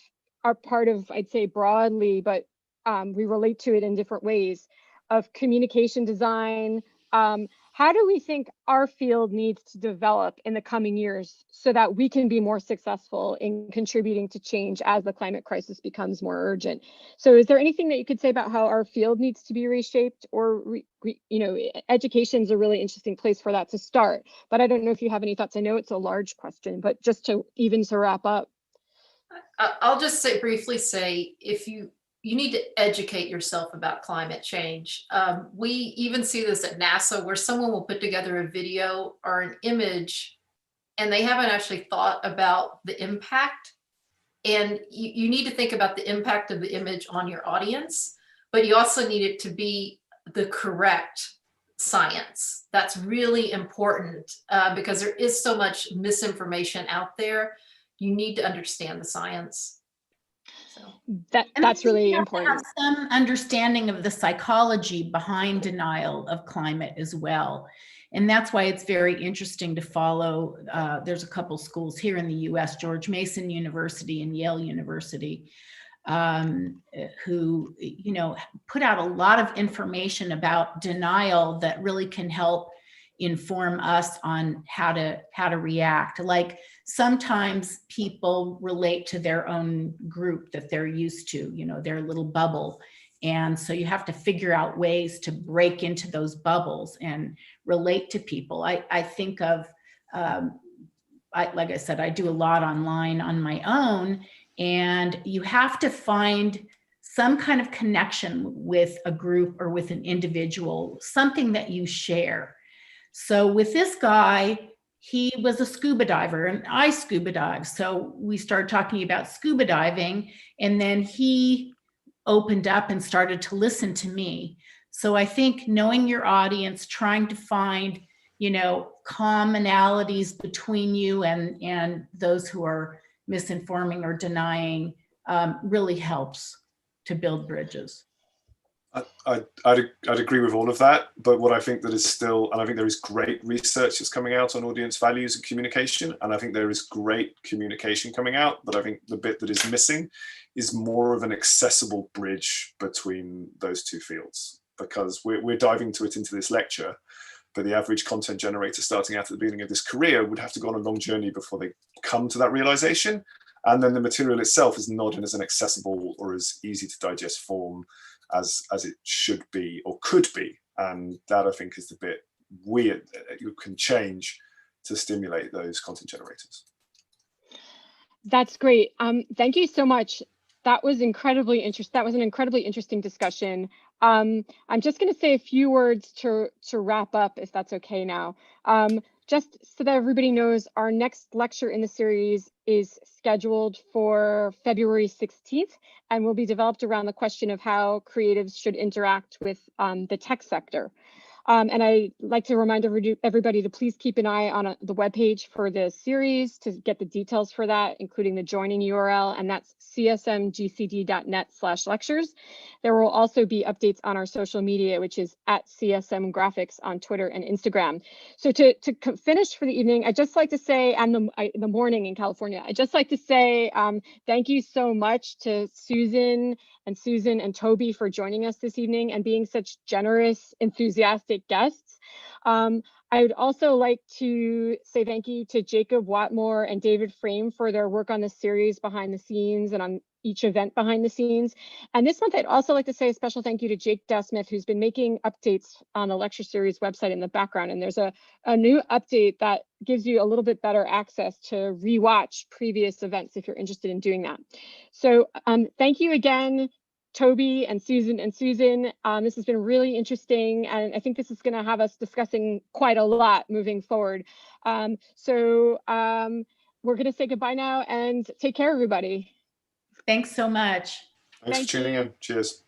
are part of, I'd say broadly, but we relate to it in different ways, of communication design. How do we think our field needs to develop in the coming years so that we can be more successful in contributing to change as the climate crisis becomes more urgent? So is there anything that you could say about how our field needs to be reshaped? Or, education is a really interesting place for that to start. But I don't know if you have any thoughts. I know it's a large question, but just to wrap up. I'll just briefly say, if you need to educate yourself about climate change. We even see this at NASA, where someone will put together a video or an image and they haven't actually thought about the impact. And you need to think about the impact of the image on your audience, but you also need it to be the correct science. That's really important because there is so much misinformation out there. You need to understand the science. That's really important. Have some understanding of the psychology behind denial of climate as well. And that's why it's very interesting to follow. There's a couple schools here in the US, George Mason University and Yale University, who put out a lot of information about denial that really can help inform us on how to react. Like, sometimes people relate to their own group that they're used to, their little bubble. And so you have to figure out ways to break into those bubbles and relate to people. I think of, like I said, I do a lot online on my own, and you have to find some kind of connection with a group or with an individual, something that you share. So with this guy, he was a scuba diver and I scuba dive. So we started talking about scuba diving, and then he opened up and started to listen to me. So I think knowing your audience, trying to find, commonalities between you and those who are misinforming or denying really helps to build bridges. I'd agree with all of that, but what I think that is still, and I think there is great research that's coming out on audience values and communication, and I think there is great communication coming out, but I think the bit that is missing is more of an accessible bridge between those two fields, because we're diving into this lecture, but the average content generator starting out at the beginning of this career would have to go on a long journey before they come to that realization. And then the material itself is not in as an accessible or as easy to digest form as it should be or could be. And that, I think, is the bit weird you can change to stimulate those content generators. That's great. Thank you so much. That was incredibly interesting. That was an incredibly interesting discussion. I'm just going to say a few words to wrap up, if that's okay now. Just so that everybody knows, our next lecture in the series is scheduled for February 16th and will be developed around the question of how creatives should interact with the tech sector. And I'd like to remind everybody to please keep an eye on the webpage for the series to get the details for that, including the joining URL, and that's csmgcd.net/lectures. There will also be updates on our social media, which is at CSM Graphics on Twitter and Instagram. So to finish for the evening, I'd just like to say, and the morning in California, I'd just like to say thank you so much to Susan and Toby for joining us this evening and being such generous, enthusiastic guests. I would also like to say thank you to Jacob Watmore and David Frame for their work on this series behind the scenes and on each event behind the scenes. And this month, I'd also like to say a special thank you to Jake Desmith, who's been making updates on the lecture series website in the background. And there's a new update that gives you a little bit better access to rewatch previous events if you're interested in doing that. So thank you again, Toby and Susan. This has been really interesting, and I think this is going to have us discussing quite a lot moving forward. We're going to say goodbye now and take care, everybody. Thanks so much. Thanks for tuning in. Cheers.